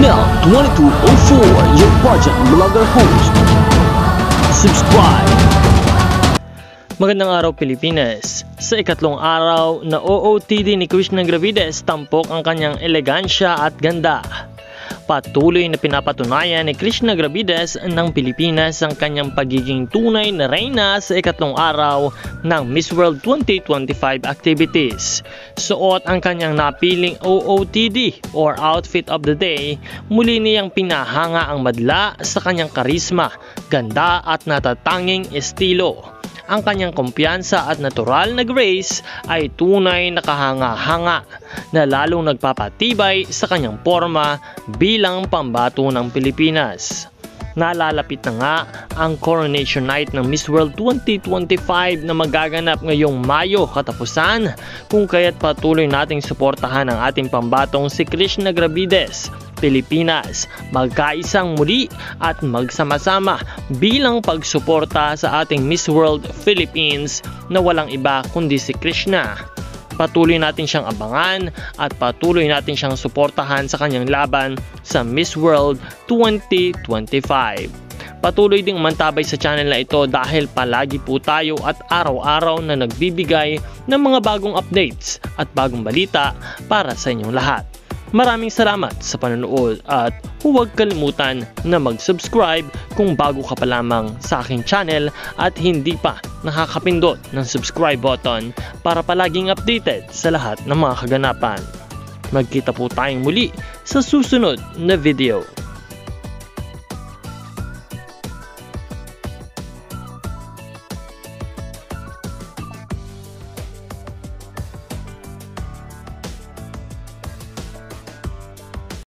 Mel 2204, your budget vlogger host. Subscribe! Magandang araw Pilipinas! Sa ikatlong araw na OOTD ni Krishna Gravides, tampok ang kanyang elegansya at ganda. Patuloy na pinapatunayan ni Krishna Gravides ng Pilipinas ang kanyang pagiging tunay na reyna sa ikatlong araw ng Miss World 2025 activities. Suot ang kanyang napiling OOTD or Outfit of the Day, muli niyang pinahanga ang madla sa kanyang karisma, ganda at natatanging estilo. Ang kanyang kumpiyansa at natural na grace ay tunay na kahanga-hanga na lalong nagpapatibay sa kanyang forma bilang pambato ng Pilipinas. Nalalapit na nga ang Coronation Night ng Miss World 2025 na magaganap ngayong Mayo katapusan, kung kaya't patuloy nating suportahan ang ating pambatong si Krishna Gravides. Pilipinas, magkaisang muli at magsama-sama bilang pagsuporta sa ating Miss World Philippines na walang iba kundi si Krishna. Patuloy natin siyang abangan at patuloy natin siyang suportahan sa kanyang laban sa Miss World 2025. Patuloy ding umantabay sa channel na ito dahil palagi po tayo at araw-araw na nagbibigay ng mga bagong updates at bagong balita para sa inyong lahat. Maraming salamat sa panonood at huwag kalimutan na mag-subscribe kung bago ka pa lamang sa aking channel at hindi pa nakakapindot ng subscribe button para palaging updated sa lahat ng mga kaganapan. Magkita po tayong muli sa susunod na video.